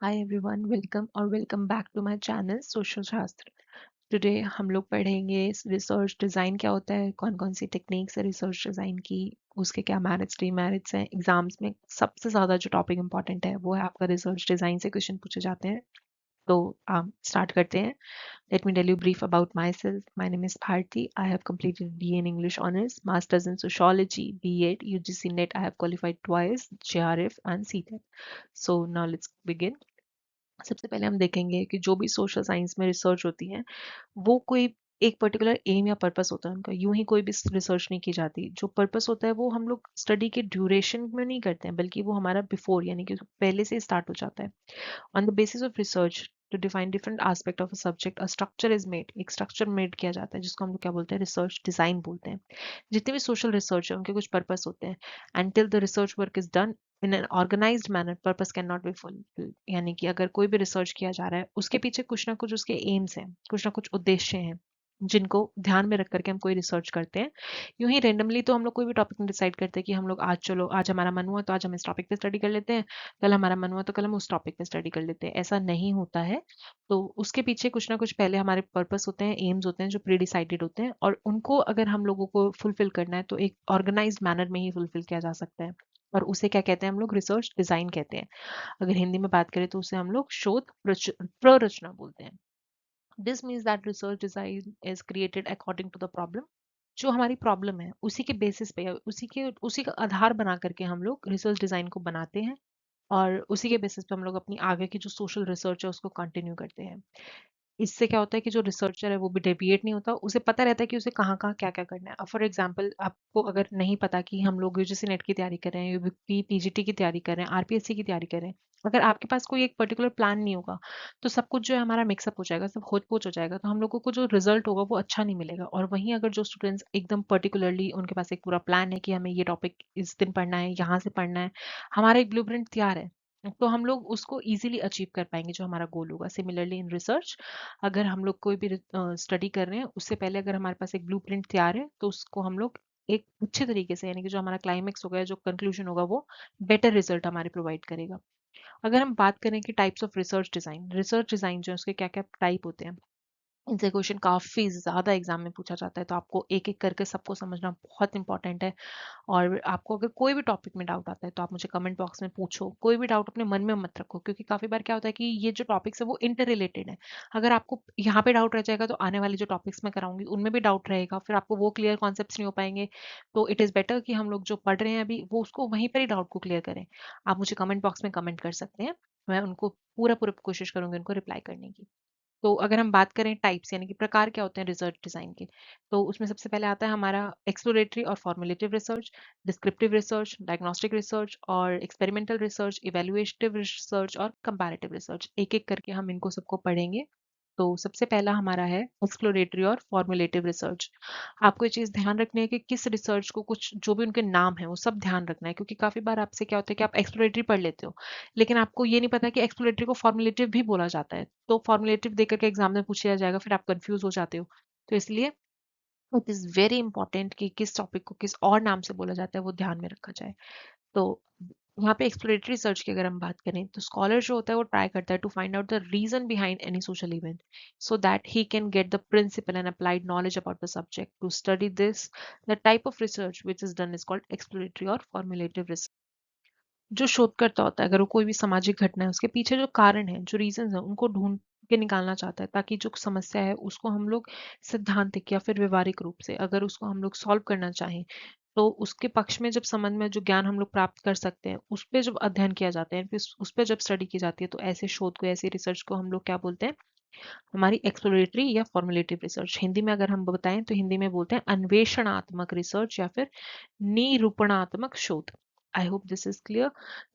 हाय everyone, welcome और welcome back to my channel social Shastra. Today हम लोग पढ़ेंगे रिसर्च डिज़ाइन क्या होता है, कौन कौन सी टेक्निक्स है रिसर्च डिज़ाइन की, उसके क्या मेरिट्स डीमेरिट्स हैं। एग्जाम्स में सबसे ज़्यादा जो टॉपिक इंपॉर्टेंट है वो है आपका रिसर्च डिज़ाइन से क्वेश्चन पूछे जाते हैं। तो आप स्टार्ट करते हैं। Let me tell you brief about myself. My name is Bharti. I have completed BA in English Honors, Masters in Sociology, B.Ed, UGC NET. I have qualified twice, JRF and CTET. So now let's begin. सबसे पहले हम देखेंगे कि जो भी social science में research होती है वो कोई एक पर्टिकुलर एम या पर्पस होता है उनका। यूं ही कोई भी रिसर्च नहीं की जाती। जो पर्पस होता है वो हम लोग स्टडी के ड्यूरेशन में नहीं करते हैं, बल्कि वो हमारा बिफोर यानी कि पहले से स्टार्ट हो जाता है। On the basis of research to define different aspect of a subject a structure is made. एक स्ट्रक्चर मेड किया जाता है जिसको हम लोग क्या बोलते हैं, रिसर्च डिजाइन बोलते हैं। जितने भी सोशल रिसर्च है उनके कुछ पर्पस होते हैं। Until the research work is done in an organised manner, purpose can not be fulfilled. यानी कि अगर कोई भी रिसर्च किया जा रहा है उसके पीछे कुछ ना कुछ उसके एम्स हैं, कुछ ना कुछ उद्देश्य हैं जिनको ध्यान में रख करके हम कोई रिसर्च करते हैं। यूं ही रेंडमली तो हम लोग कोई भी टॉपिक नहीं डिसाइड करते कि हम लोग आज चलो आज हमारा मन हुआ तो आज हम इस टॉपिक पे स्टडी कर लेते हैं, कल हमारा मन हुआ तो कल हम उस टॉपिक पे स्टडी कर लेते हैं। ऐसा नहीं होता है। तो उसके पीछे कुछ ना कुछ पहले हमारे पर्पस होते हैं, एम्स होते हैं जो प्री डिसाइडेड होते हैं, और उनको अगर हम लोगों को फुलफिल करना है तो एक ऑर्गेनाइज्ड मैनर में ही फुलफिल किया जा सकता है। और उसे क्या कहते हैं हम लोग, रिसर्च डिजाइन कहते हैं। अगर हिंदी में बात करें तो उसे हम लोग शोध प्ररचना बोलते हैं। This means that research design is created according to the problem. जो हमारी प्रॉब्लम है उसी के बेसिस पे या उसी का आधार बना करके हम लोग रिसर्च डिजाइन को बनाते हैं, और उसी के बेसिस पे हम लोग अपनी आगे की जो सोशल रिसर्च है उसको कंटिन्यू करते हैं। इससे क्या होता है कि जो रिसर्चर है वो भी डेविएट नहीं होता, उसे पता रहता है कि उसे कहाँ कहाँ क्या क्या करना है। अब फॉर एग्जांपल आपको अगर नहीं पता कि हम लोग यूजीसी नेट की तैयारी कर रहे हैं, यूपी पीजीटी की तैयारी कर रहे हैं, आरपीएससी की तैयारी कर रहे हैं, अगर आपके पास कोई एक पर्टिकुलर प्लान नहीं होगा तो सब कुछ जो है हमारा मिक्सअप हो जाएगा, सब होच पोच हो जाएगा, तो हम लोगों को जो रिजल्ट होगा वो अच्छा नहीं मिलेगा। और वहीं अगर जो स्टूडेंट्स एकदम पर्टिकुलरली उनके पास एक पूरा प्लान है कि हमें ये टॉपिक इस दिन पढ़ना है, यहाँ से पढ़ना है, हमारा एक ब्लूप्रिंट तैयार है, तो हम लोग उसको इजीली अचीव कर पाएंगे जो हमारा गोल होगा। सिमिलरली इन रिसर्च, अगर हम लोग कोई भी स्टडी कर रहे हैं उससे पहले अगर हमारे पास एक ब्लूप्रिंट तैयार है तो उसको हम लोग एक अच्छे तरीके से, यानी कि जो हमारा क्लाइमेक्स होगा, जो कंक्लूजन होगा, वो बेटर रिजल्ट हमारे प्रोवाइड करेगा। अगर हम बात करें कि टाइप्स ऑफ रिसर्च डिजाइन जो है उसके क्या क्या टाइप होते हैं, इनसे क्वेश्चन काफी ज्यादा एग्जाम में पूछा जाता है, तो आपको एक एक करके सबको समझना बहुत इंपॉर्टेंट है। और आपको अगर कोई भी टॉपिक में डाउट आता है तो आप मुझे कमेंट बॉक्स में पूछो। कोई भी डाउट अपने मन में मत रखो, क्योंकि काफी बार क्या होता है कि ये जो टॉपिक्स है वो इंटर रिलेटेड है। अगर आपको यहाँ पे डाउट रह जाएगा तो आने वाले जो टॉपिक्स मैं कराऊंगी उनमें भी डाउट रहेगा, फिर आपको वो क्लियर कॉन्सेप्ट्स नहीं हो पाएंगे। तो इट इज बेटर कि हम लोग जो पढ़ रहे हैं अभी वो उसको वहीं पर ही डाउट को क्लियर करें। आप मुझे कमेंट बॉक्स में कमेंट कर सकते हैं, मैं उनको पूरा पूरा कोशिश करूंगी उनको रिप्लाई करने की। तो अगर हम बात करें टाइप्स यानी कि प्रकार क्या होते हैं रिसर्च डिजाइन के, तो उसमें सबसे पहले आता है हमारा एक्सप्लोरेटरी और formulative research, descriptive research, diagnostic research और एक्सपेरिमेंटल रिसर्च, इवैल्यूएटिव रिसर्च और कंपैरेटिव रिसर्च। एक एक करके हम इनको सबको पढ़ेंगे। तो सबसे पहला हमारा है एक्सप्लोरेटरी और फॉर्मुलेटिव रिसर्च। आपको ये चीज ध्यान रखनी है कि किस रिसर्च को, कुछ जो भी उनके नाम है वो सब ध्यान रखना है, क्योंकि काफी बार आपसे क्या होता है कि आप एक्सप्लोरेटरी पढ़ लेते हो लेकिन आपको ये नहीं पता कि एक्सप्लोरेटरी को फॉर्मुलेटिव भी बोला जाता है। तो फॉर्मुलेटिव देकर के एग्जाम में पूछा जाएगा, फिर आप कंफ्यूज हो जाते हो। तो इसलिए इट इज वेरी इंपॉर्टेंट कि किस टॉपिक को किस और नाम से बोला जाता है वो ध्यान में रखा जाए। तो यहाँ पे एक्सप्लोरेटरी रिसर्च की अगर हम बात करें तो स्कॉलर जो होता है वो ट्राई करता है to find out the reason behind any social event, so that he can get the principle and applied knowledge about the subject. To study this the type of research which is done is called exploratory और formulative research. जो शोधकर्ता होता है अगर वो कोई भी सामाजिक घटना है उसके पीछे जो कारण है, जो रीजंस है, उनको ढूंढ के निकालना चाहता है, ताकि जो समस्या है उसको हम लोग सैद्धांतिक या फिर व्यवहारिक रूप से अगर उसको हम लोग सॉल्व करना चाहें, तो उसके पक्ष में जब संबंध में जो ज्ञान हम लोग प्राप्त कर सकते हैं उस पे जब अध्ययन किया जाता है, फिर उस पे जब स्टडी की जाती है, तो ऐसे शोध को, ऐसी रिसर्च को हम लोग क्या बोलते हैं, हमारी एक्सप्लोरेटरी या फॉर्मुलेटिव रिसर्च। हिंदी में अगर हम बताएं तो हिंदी में बोलते हैं अन्वेषणात्मक रिसर्च या फिर निरूपणात्मक शोध। I hope this is clear.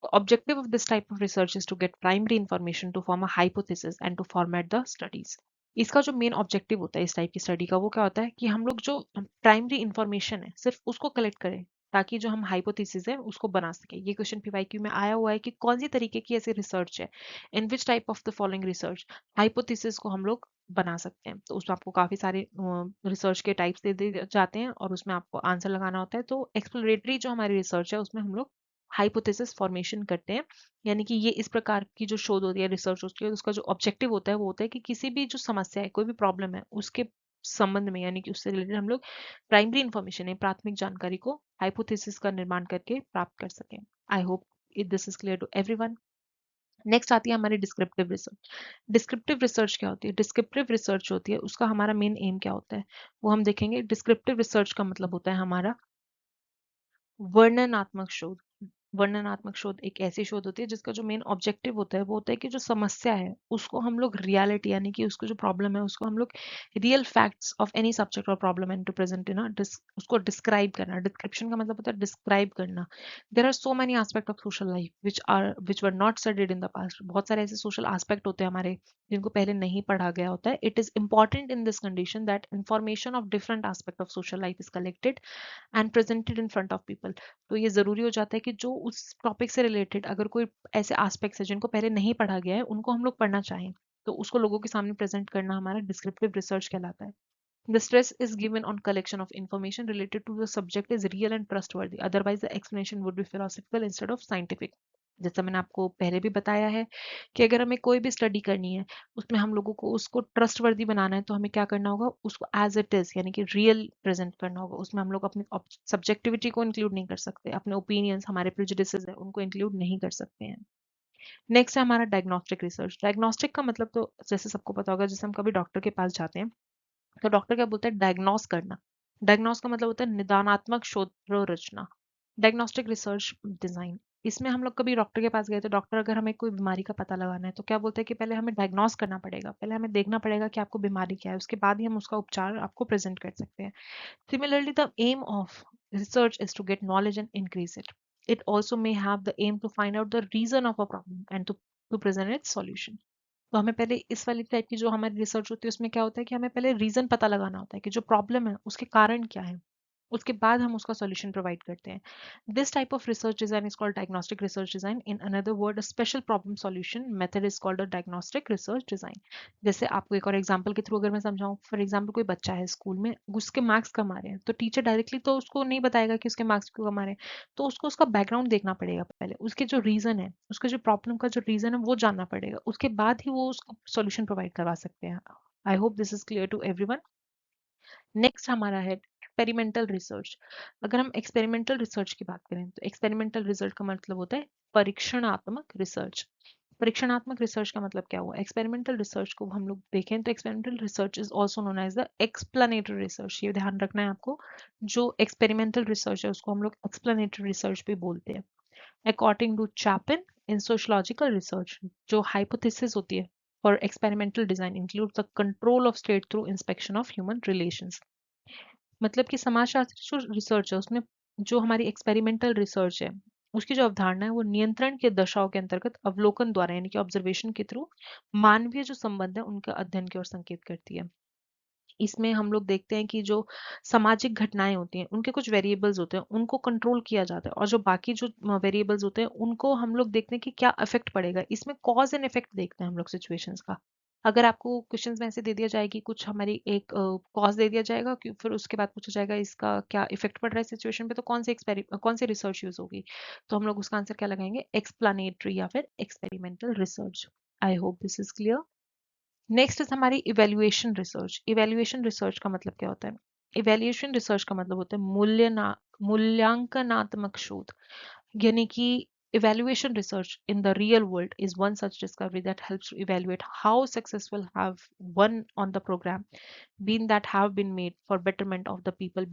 The objective of this type of research is to get primary information to form a hypothesis and to format the studies. इसका जो मेन ऑब्जेक्टिव होता है इस टाइप की स्टडी का वो क्या होता है कि हम लोग जो प्राइमरी इंफॉर्मेशन है सिर्फ उसको कलेक्ट करें, ताकि जो हम हाइपोथेसिस है उसको बना सके। ये क्वेश्चन पीवाईक्यू में आया हुआ है कि कौन सी तरीके की ऐसी रिसर्च है, in which type of the following research hypothesis को हम लोग बना सकते हैं। तो उसमें आपको काफी सारे रिसर्च के टाइप्स दे दिए जाते हैं और उसमें आपको आंसर लगाना होता है। तो एक्सप्लोरेटरी जो हमारी रिसर्च है उसमें हम लोग हाइपोथेसिस फॉर्मेशन करते हैं, यानी कि ये इस प्रकार की जो शोध होती है, रिसर्च होती है, उसका जो ऑब्जेक्टिव होता है वो होता है कि किसी भी जो समस्या है, कोई भी प्रॉब्लम है, उसके संबंध में यानी कि उससे रिलेटेड हम लोग प्राइमरी इंफॉर्मेशन है, प्राथमिक जानकारी को हाइपोथेसिस का निर्माण करके प्राप्त कर सकें। I hope this is clear to everyone. Next आती है हमारी डिस्क्रिप्टिव रिसर्च। डिस्क्रिप्टिव रिसर्च क्या होती है? डिस्क्रिप्टिव रिसर्च होती है उसका हमारा मेन एम क्या होता है वो हम देखेंगे। डिस्क्रिप्टिव रिसर्च का मतलब होता है हमारा वर्णनात्मक शोध। वर्णनात्मक शोध एक ऐसी शोध होती है जिसका जो मेन ऑब्जेक्टिव होता है वो होता है कि जो समस्या है उसको हम लोग रियलिटी यानी कि उसको जो प्रॉब्लम है उसको हम लोग real facts of any subject और problem and to present in उसको डिस्क्राइब करना। डिस्क्रिप्शन का मतलब होता है डिस्क्राइब करना। There are so many aspect of social life which were not studied in the past. बहुत सारे ऐसे सोशल एस्पेक्ट होते हैं हमारे जिनको पहले नहीं पढ़ा गया होता है। It is important in this condition that information of different aspect of social life is collected and presented in front of people. तो ये ज़रूरी हो जाता है कि जो उस टॉपिक से रिलेटेड अगर कोई ऐसे एस्पेक्ट्स है जिनको पहले नहीं पढ़ा गया है उनको हम लोग पढ़ना चाहें तो उसको लोगों के सामने प्रेजेंट करना हमारा डिस्क्रिप्टिव रिसर्च कहलाता है। The stress is given on collection of information related to the subject is real and trustworthy. Otherwise, the explanation would be philosophical instead of scientific. जैसा मैंने आपको पहले भी बताया है कि अगर हमें कोई भी स्टडी करनी है उसमें हम लोगों को उसको ट्रस्टवर्दी बनाना है तो हमें क्या करना होगा, उसको एज इट इज यानी कि रियल प्रेजेंट करना होगा। उसमें हम लोग अपनी सब्जेक्टिविटी को इंक्लूड नहीं कर सकते, अपने ओपिनियंस हमारे प्रेजुडिसेस है उनको इंक्लूड नहीं कर सकते हैं। नेक्स्ट है हमारा डायग्नोस्टिक रिसर्च। डायग्नोस्टिक का मतलब तो जैसे सबको पता होगा, जैसे हम कभी डॉक्टर के पास जाते हैं तो डॉक्टर क्या बोलता है, डायग्नोस करना। डायग्नोस का मतलब होता है निदानात्मक शोध रचना। डायग्नोस्टिक रिसर्च डिजाइन, इसमें हम लोग कभी डॉक्टर के पास गए तो डॉक्टर अगर हमें कोई बीमारी का पता लगाना है तो क्या बोलते हैं कि पहले हमें डायग्नोस करना पड़ेगा, पहले हमें देखना पड़ेगा कि आपको बीमारी क्या है, उसके बाद ही हम उसका उपचार आपको प्रेजेंट कर सकते हैं। Similarly the aim of research is to get knowledge and increase it. It also may have the aim to find out the reason of a problem and to present its solution. तो हमें पहले इस वाली type की जो हमारी research होती है उसमें क्या होता है कि हमें पहले रीजन पता लगाना होता है कि जो प्रॉब्लम है उसके कारण क्या है, उसके बाद हम उसका सॉल्यूशन प्रोवाइड करते हैं। This type of research design is called diagnostic research design. In another word, a special problem solution method is called a diagnostic research design. जैसे आपको एक और एग्जांपल के थ्रू अगर मैं समझाऊं, फॉर एग्जांपल कोई बच्चा है स्कूल में, उसके मार्क्स कम आ रहे हैं तो टीचर डायरेक्टली तो उसको नहीं बताएगा कि उसके मार्क्स क्यों कम आ रहे हैं, तो उसको उसका बैकग्राउंड देखना पड़ेगा, पहले उसके जो रीजन है, उसके जो प्रॉब्लम का जो रीजन है वो जानना पड़ेगा, उसके बाद ही वो उसको सॉल्यूशन प्रोवाइड करवा सकते हैं। I hope this is clear to everyone. Next हमारा है एक्सपेरिमेंटल रिसर्च। अगर हम एक्सपेरिमेंटल रिसर्च की बात करें तो एक्सपेरिमेंटल रिसर्च का मतलब होता है परीक्षणात्मक रिसर्च। परीक्षणात्मक रिसर्च का मतलब क्या हुआ? एक्सपेरिमेंटल रिसर्च को हम लोग देखें तो experimental research is also known as the explanatory research. ये ध्यान रखना है आपको, जो एक्सपेरिमेंटल रिसर्च है उसको हम लोग एक्सप्लेनेटरी रिसर्च भी बोलते हैं। According to Chapin in sociological research, जो हाइपोथेसिस होती है for experimental design include the control of state through inspection of human relations. मतलब कि समाजशास्त्र जो रिसर्च है उसमें जो हमारी एक्सपेरिमेंटल रिसर्च है उसकी जो अवधारणा है वो नियंत्रण के दशाओं के अंतर्गत अवलोकन द्वारा यानी कि ऑब्जर्वेशन के थ्रू मानवीय जो संबंध है उनका अध्ययन की ओर संकेत करती है। इसमें हम लोग देखते हैं कि जो सामाजिक घटनाएं होती हैं उनके कुछ वेरिएबल्स होते हैं उनको कंट्रोल किया जाता है, और जो बाकी जो वेरिएबल्स होते हैं उनको हम लोग देखते हैं कि क्या इफेक्ट पड़ेगा। इसमें कॉज एंड इफेक्ट देखते हैं हम लोग सिचुएशंस का। अगर आपको क्वेश्चंस में ऐसे दे दिया जाएगी, कुछ हमारी एक कॉज दे दिया जाएगा कि फिर उसके बाद पूछा जाएगा इसका क्या इफेक्ट पड़ रहा है सिचुएशन पे, तो कौन सी रिसर्च यूज होगी, तो हम लोग उसका आंसर क्या लगाएंगे, एक्सप्लानेटरी या फिर experimental research. I hope this is clear. Next is हमारी इवेल्युएशन रिसर्च। इवेल्युएशन रिसर्च का मतलब क्या होता है? इवेल्युएशन रिसर्च का मतलब होता है मूल्यांकनात्मक शोध, यानी कि evaluation research in the real world is one such discovery that helps to evaluate how successful have one on the program been that have been made for betterment of the people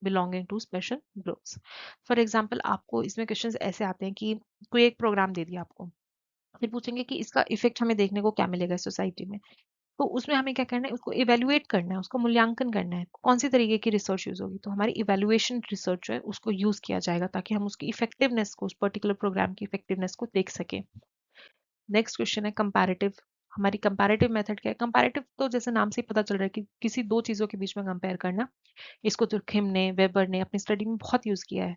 belonging to special groups. For example, आपको इसमें questions ऐसे आते हैं कि कोई एक programme दे दिया आपको, फिर पूछेंगे कि इसका इफेक्ट हमें देखने को क्या मिलेगा सोसाइटी में। तो उसमें हमें क्या करना है, उसको इवेल्युएट करना है, उसको मूल्यांकन करना है, कौन सी तरीके की रिसर्च यूज होगी, तो हमारी इवेल्युएशन रिसर्च जो है उसको यूज किया जाएगा ताकि हम उसकी इफेक्टिवनेस को, उस पर्टिकुलर प्रोग्राम की इफेक्टिवनेस को देख सकें। नेक्स्ट क्वेश्चन है कंपैरेटिव। हमारी कंपैरेटिव मेथड क्या है? कंपैरेटिव तो जैसे नाम से ही पता चल रहा है कि किसी दो चीजों के बीच में कंपेयर करना। इसको तुर्खिम ने, वेबर ने अपनी स्टडी में बहुत यूज किया है।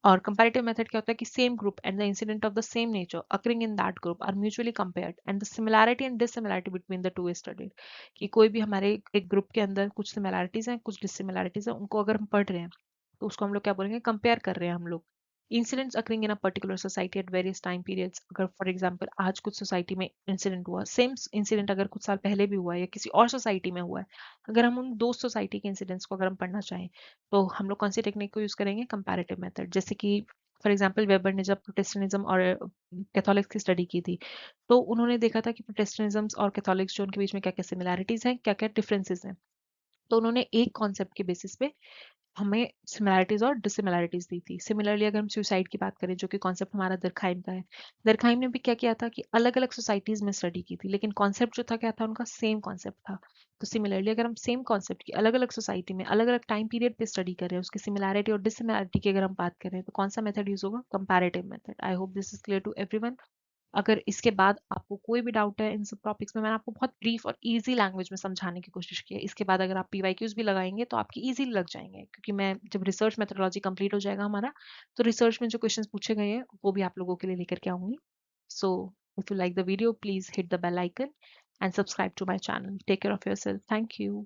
और कंपैरेटिव मेथड क्या होता है कि same group and the incident of the same nature occurring in that group are mutually compared and the similarity and dissimilarity between the two is studied. कि कोई भी हमारे एक ग्रुप के अंदर कुछ सिमिलैरिटीज हैं कुछ डिसिमिलैरिटीज हैं, उनको अगर हम पढ़ रहे हैं तो उसको हम लोग क्या बोलेंगे, कंपेयर कर रहे हैं हम लोग। Incidents occurring in a particular society at various time periods. अगर फॉर एग्जांपल आज कुछ सोसाइटी में इंसिडेंट हुआ, सेम इंसिडेंट अगर कुछ साल पहले भी हुआ है या किसी और सोसाइटी में हुआ है, अगर हम उन दो सोसाइटी के इंसिडेंट्स को अगर हम पढ़ना चाहें तो हम लोग कौन सी टेक्निक को यूज करेंगे? Comparative method. जैसे कि फॉर एग्जाम्पल वेबर ने जब प्रोटेस्टेंटिज्म और कैथोलिक्स की स्टडी की थी, तो उन्होंने देखा था कि प्रोटेस्टेंटिज्म और कैथोलिक्स जो उनके बीच में क्या क्या सिमिलैरिटीज हैं, क्या क्या डिफरेंसेस हैं। तो उन्होंने एक कॉन्सेप्ट के बेसिस पे हमें सिमिलैरिटीज और डिसिमिलैरिटीज दी थी। सिमिलरली अगर हम सुसाइड की बात करें, जो कि कॉन्सेप्ट हमारा दरखाइम का है, दरखाइम ने भी क्या किया था कि अलग अलग सोसाइटीज में स्टडी की थी, लेकिन कॉन्सेप्ट जो था क्या था, उनका सेम कॉन्सेप्ट था। तो सिमिलरली अगर हम सेम कॉन्सेप्ट की अलग अलग सोसाइटी में अलग अलग टाइम पीरियड पे स्टडी कर रहे हैं, उसकी सिमिलैरिटी और डिसिमिलैरिटी की अगर हम बात कर रहे हैं, तो कौन सा मेथड यूज होगा? Comparative method. I hope this is clear to everyone. अगर इसके बाद आपको कोई भी डाउट है इन सब टॉपिक्स में, मैंने आपको बहुत ब्रीफ और इजी लैंग्वेज में समझाने की कोशिश की है। इसके बाद अगर आप पीवाईक्यूज भी लगाएंगे तो आपकी इजीली लग जाएंगे, क्योंकि मैं जब रिसर्च मेथोडोलॉजी कंप्लीट हो जाएगा हमारा, तो रिसर्च में जो क्वेश्चंस पूछे गए हैं वो भी आप लोगों के लिए लेकर के आऊंगी। So if you like the video, please hit the bell icon and subscribe to my channel. Take care of your self. Thank you.